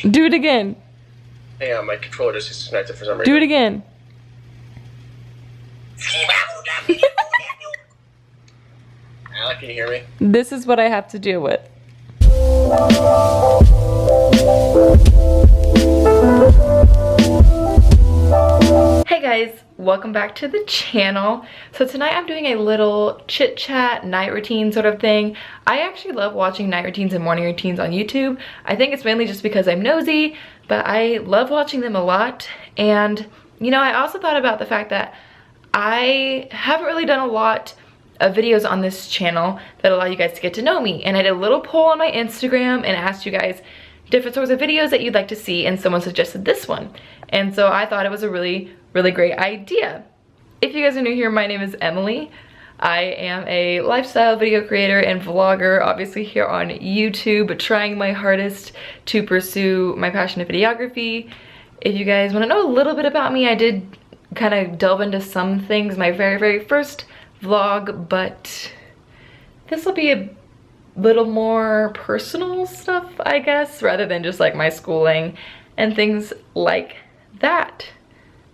Do it again. Hang on, my controller just disconnected for some reason. Do it again. Alec, can you hear me? This is what I have to deal with. Hey guys, welcome back to the channel. So tonight I'm doing a little chit chat night routine sort of thing. I actually love watching night routines and morning routines on YouTube. I think it's mainly just because I'm nosy, but I love watching them a lot. And you know, I also thought about the fact that I haven't really done a lot of videos on this channel that allow you guys to get to know me. And I did a little poll on my Instagram and asked you guys different sorts of videos that you'd like to see, and someone suggested this one. And so I thought it was a really great idea. If you guys are new here, my name is Emily. I am a lifestyle video creator and vlogger, obviously here on YouTube, trying my hardest to pursue my passion of videography. If you guys want to know a little bit about me, I did kind of delve into some things my very first vlog, but this will be a little more personal stuff, I guess, rather than just like my schooling and things like that.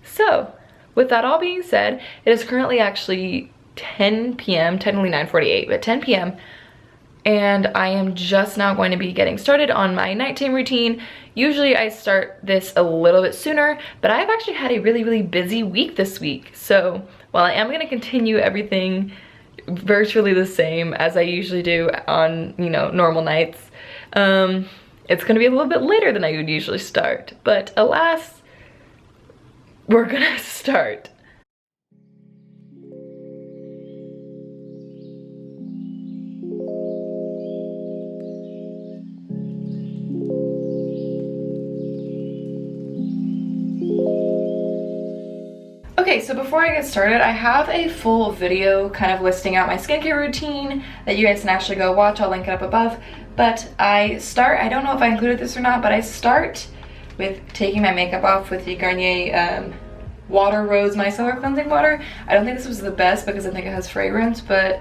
So with that all being said, it is currently actually 10 p.m. technically 9:48, but 10 p.m. and I am just now going to be getting started on my nighttime routine. Usually I start this a little bit sooner, but I've actually had a really busy week this week. So while I am going to continue everything virtually the same as I usually do on, you know, normal nights, it's going to be a little bit later than I would usually start. But alas, we're gonna start. Okay, so before I get started, I have a full video kind of listing out my skincare routine that you guys can actually go watch. I'll link it up above. But I don't know if I included this or not, but I start with taking my makeup off with the Garnier Water Rose Micellar Cleansing Water. I don't think this was the best because I think it has fragrance, but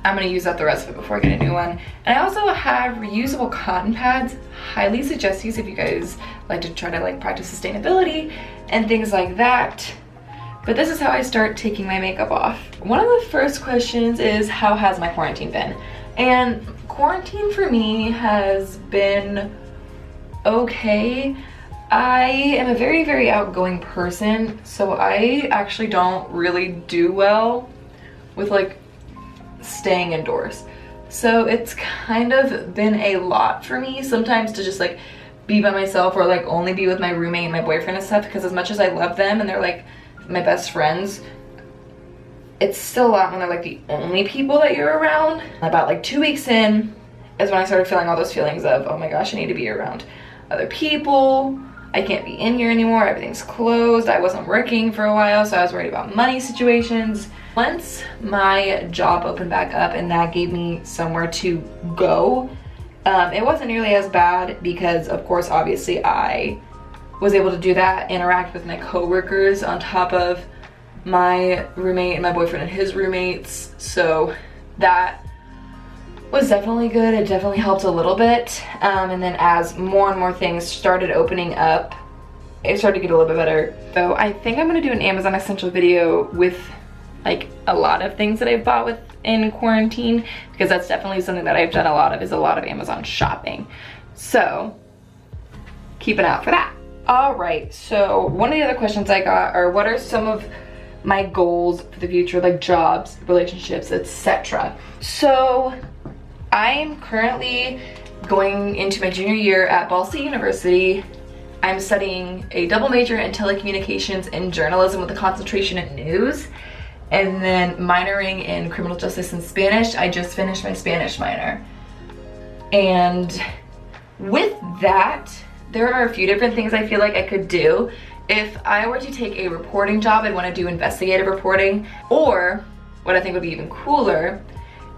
I'm gonna use up the rest of it before I get a new one. And I also have reusable cotton pads. Highly suggest these if you guys like to try to like practice sustainability and things like that. But this is how I start taking my makeup off. One of the first questions is, how has my quarantine been? And quarantine for me has been okay. I am a very outgoing person, so I actually don't really do well with like staying indoors. So it's kind of been a lot for me sometimes to just like be by myself or like only be with my roommate and my boyfriend and stuff, because as much as I love them and they're like my best friends, it's still a lot when they're like the only people that you're around. About like 2 weeks in is when I started feeling all those feelings of, oh my gosh, I need to be around other people. I can't be in here anymore, everything's closed. I wasn't working for a while, so I was worried about money situations. Once my job opened back up and that gave me somewhere to go, it wasn't nearly as bad because of course obviously I was able to do that, interact with my coworkers on top of my roommate and my boyfriend and his roommates. So that was definitely good. It definitely helped a little bit. And then as more and more things started opening up, it started to get a little bit better. So I think I'm gonna do an Amazon Essential video with like a lot of things that I've bought with in quarantine, because that's definitely something that I've done a lot of, is a lot of Amazon shopping. So keep an eye out for that. All right, so one of the other questions I got are, what are some of my goals for the future, like jobs, relationships, etc. So I'm currently going into my junior year at Ball State University. I'm studying a double major in telecommunications and journalism with a concentration in news, and then minoring in criminal justice and Spanish. I just finished my Spanish minor. And with that, there are a few different things I feel like I could do. If I were to take a reporting job, I'd want to do investigative reporting, or what I think would be even cooler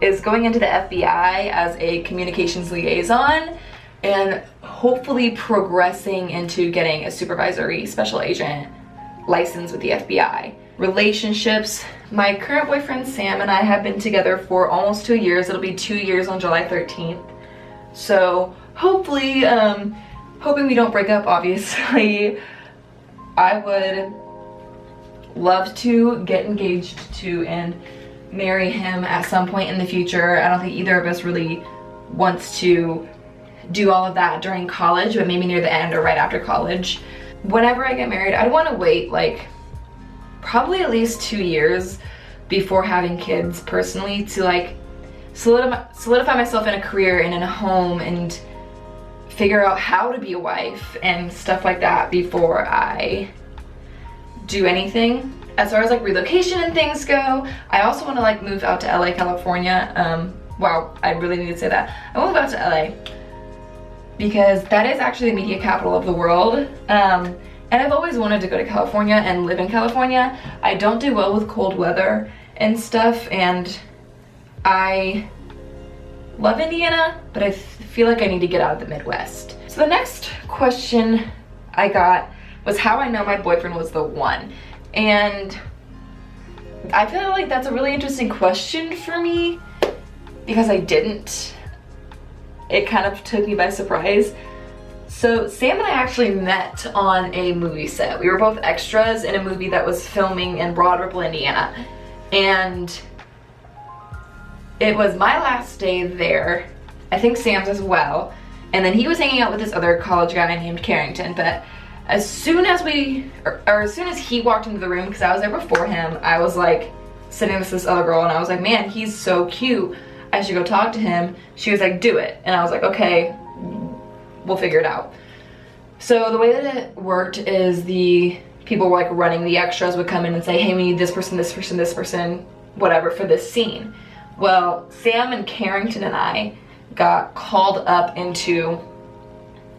is going into the FBI as a communications liaison and hopefully progressing into getting a supervisory special agent license with the FBI. Relationships, my current boyfriend Sam and I have been together for almost 2 years. It'll be 2 years on July 13th. So hopefully hoping we don't break up, obviously. I would love to get engaged to and marry him at some point in the future. I don't think either of us really wants to do all of that during college, but maybe near the end or right after college. Whenever I get married, I'd want to wait like probably at least 2 years before having kids personally, to like solidify myself in a career and in a home and figure out how to be a wife and stuff like that before I do anything. As far as like relocation and things go, I also want to like move out to LA, California. Wow, I really need to say that. I want to move out to LA because that is actually the media capital of the world. And I've always wanted to go to California and live in California. I don't do well with cold weather and stuff, and I love Indiana, but I feel like I need to get out of the Midwest. So the next question I got was how I know my boyfriend was the one. And I feel like that's a really interesting question for me because I didn't. It kind of took me by surprise. So Sam and I actually met on a movie set. We were both extras in a movie that was filming in Broad Ripple, Indiana. And it was my last day there. I think Sam's as well. And then he was hanging out with this other college guy named Carrington. But as soon as as soon as he walked into the room, because I was there before him, I was like sitting with this other girl and I was like, man, he's so cute. I should go talk to him. She was like, do it. And I was like, okay, we'll figure it out. So the way that it worked is the people like running the extras would come in and say, hey, we need this person, this person, this person, whatever for this scene. Well, Sam and Carrington and I got called up into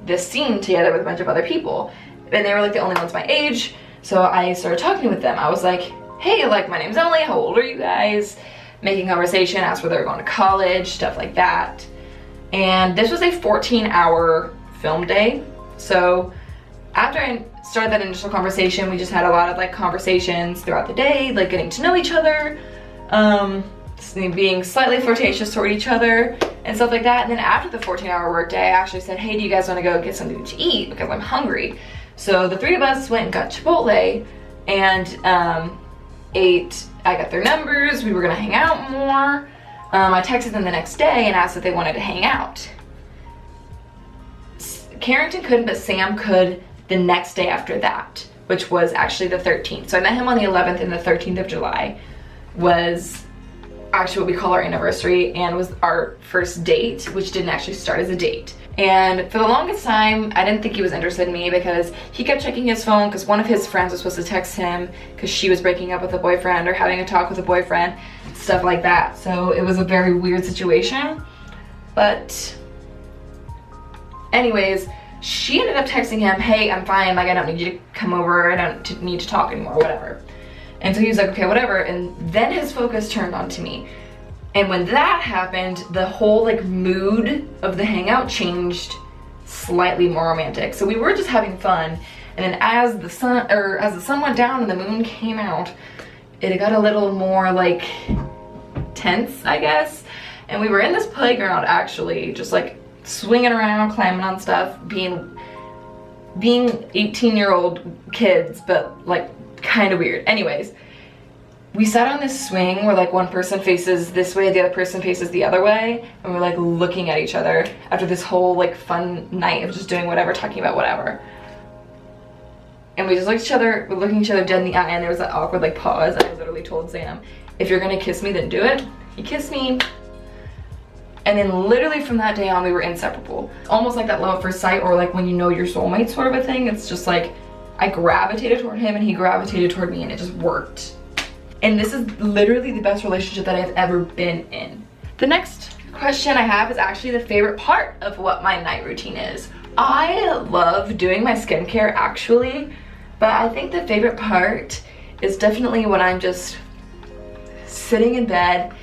this scene together with a bunch of other people. And they were like the only ones my age. So I started talking with them. I was like, hey, like my name's Emily, how old are you guys? Making conversation, asked where they were going to college, stuff like that. And this was a 14-hour film day. So after I started that initial conversation, we just had a lot of like conversations throughout the day, like getting to know each other, being slightly flirtatious toward each other and stuff like that. And then after the 14-hour workday, I actually said, hey, do you guys want to go get something to eat because I'm hungry? So the three of us went and got Chipotle and ate. I got their numbers. We were gonna hang out more. I texted them the next day and asked if they wanted to hang out. Carrington couldn't, but Sam could the next day after that, which was actually the 13th. So I met him on the 11th, and the 13th of July was actually what we call our anniversary and was our first date, which didn't actually start as a date. And for the longest time, I didn't think he was interested in me because he kept checking his phone because one of his friends was supposed to text him because she was breaking up with a boyfriend or having a talk with a boyfriend, stuff like that. So it was a very weird situation. But anyways, she ended up texting him, hey, I'm fine, like I don't need you to come over, I don't need to talk anymore, whatever. And so he was like, okay, whatever. And then his focus turned on to me. And when that happened, the whole like mood of the hangout changed, slightly more romantic. So we were just having fun. And then as the sun went down and the moon came out, it got a little more like tense, I guess. And we were in this playground actually, just like swinging around, climbing on stuff, being 18-year-old kids, but like kind of weird. Anyways, we sat on this swing where like one person faces this way, the other person faces the other way, and we're like looking at each other after this whole like fun night of just doing whatever, talking about whatever. And we just looked at each other, we're looking each other dead in the eye, and there was that awkward like pause, and I literally told Sam, if you're gonna kiss me, then do it. He kissed me. And then literally from that day on, we were inseparable. Almost like that love at first sight, or like when you know your soulmate sort of a thing. It's just like, I gravitated toward him and he gravitated toward me, and it just worked. And this is literally the best relationship that I've ever been in. The next question I have is actually the favorite part of what my night routine is. I love doing my skincare actually, but I think the favorite part is definitely when I'm just sitting in bed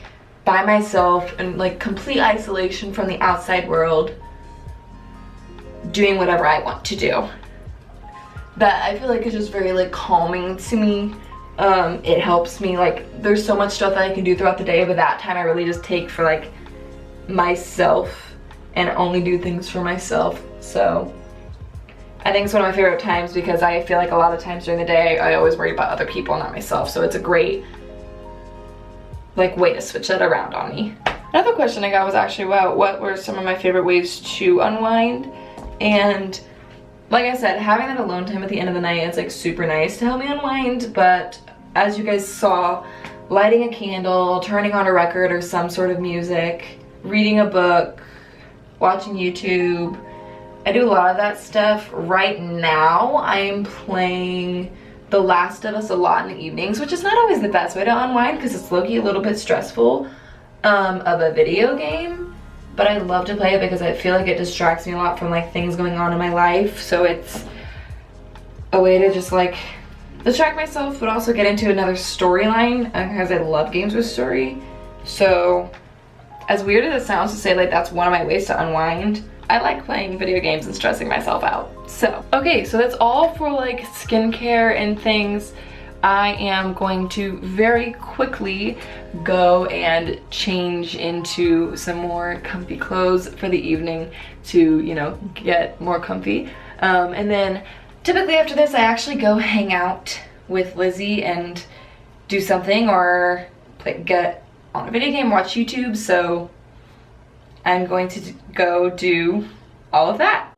by myself in like complete isolation from the outside world, doing whatever I want to do. That I feel like is just very like calming to me. It helps me, like there's so much stuff that I can do throughout the day, but that time I really just take for like myself and only do things for myself. So I think it's one of my favorite times because I feel like a lot of times during the day I always worry about other people, not myself. So it's a great like way to switch that around on me. Another question I got was actually about what were some of my favorite ways to unwind. And like I said, having that alone time at the end of the night is like super nice to help me unwind. But as you guys saw, lighting a candle, turning on a record or some sort of music, reading a book, watching YouTube, I do a lot of that stuff. Right now, I am playing The Last of Us a lot in the evenings, which is not always the best way to unwind because it's low-key a little bit stressful of a video game. But I love to play it because I feel like it distracts me a lot from like things going on in my life. So it's a way to just like distract myself, but also get into another storyline because I love games with story. So as weird as it sounds to say like that's one of my ways to unwind, I like playing video games and stressing myself out. So, okay, so that's all for like skincare and things. I am going to very quickly go and change into some more comfy clothes for the evening to, you know, get more comfy. And then typically after this, I actually go hang out with Lizzie and do something or get on a video game, watch YouTube. So I'm going to go do all of that.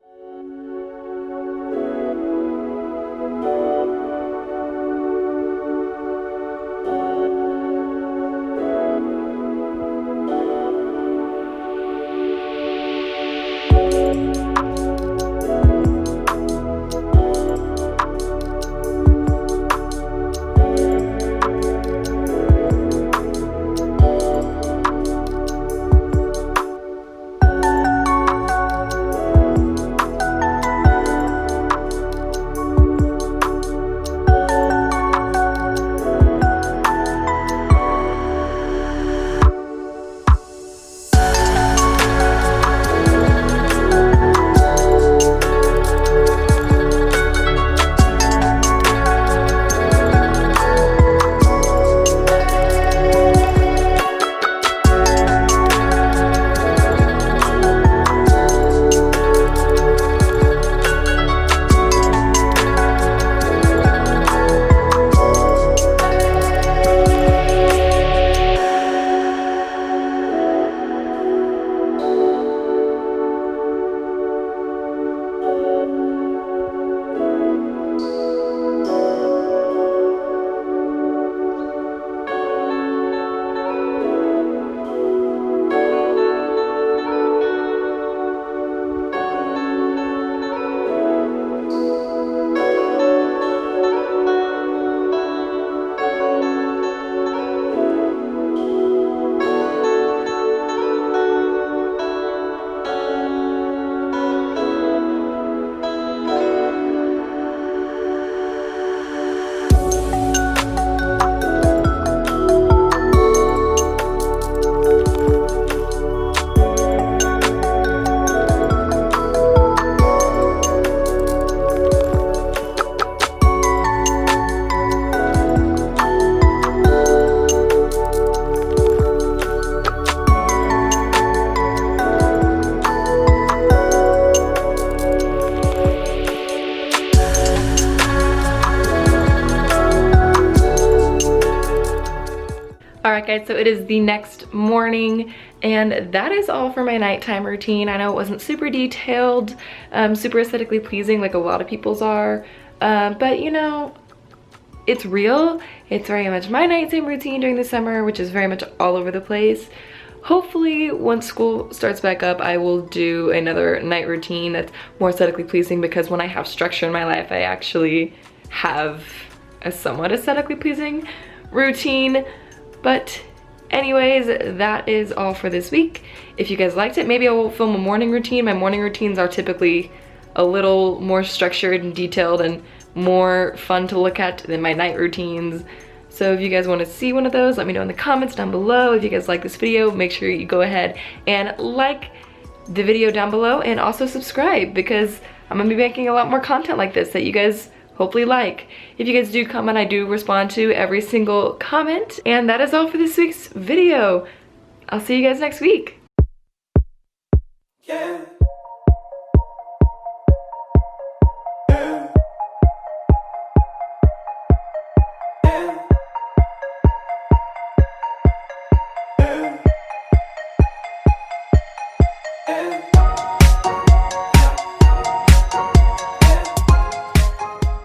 Alright guys, so it is the next morning and that is all for my nighttime routine. I know it wasn't super detailed, super aesthetically pleasing like a lot of people's are, but you know, it's real. It's very much my nighttime routine during the summer, which is very much all over the place. Hopefully once school starts back up, I will do another night routine that's more aesthetically pleasing because when I have structure in my life, I actually have a somewhat aesthetically pleasing routine. But anyways, that is all for this week. If you guys liked it, maybe I will film a morning routine. My morning routines are typically a little more structured and detailed and more fun to look at than my night routines. So if you guys want to see one of those, let me know in the comments down below. If you guys like this video, make sure you go ahead and like the video down below and also subscribe because I'm gonna be making a lot more content like this that you guys hopefully like. If you guys do comment, I do respond to every single comment. And that is all for this week's video. I'll see you guys next week. Yeah.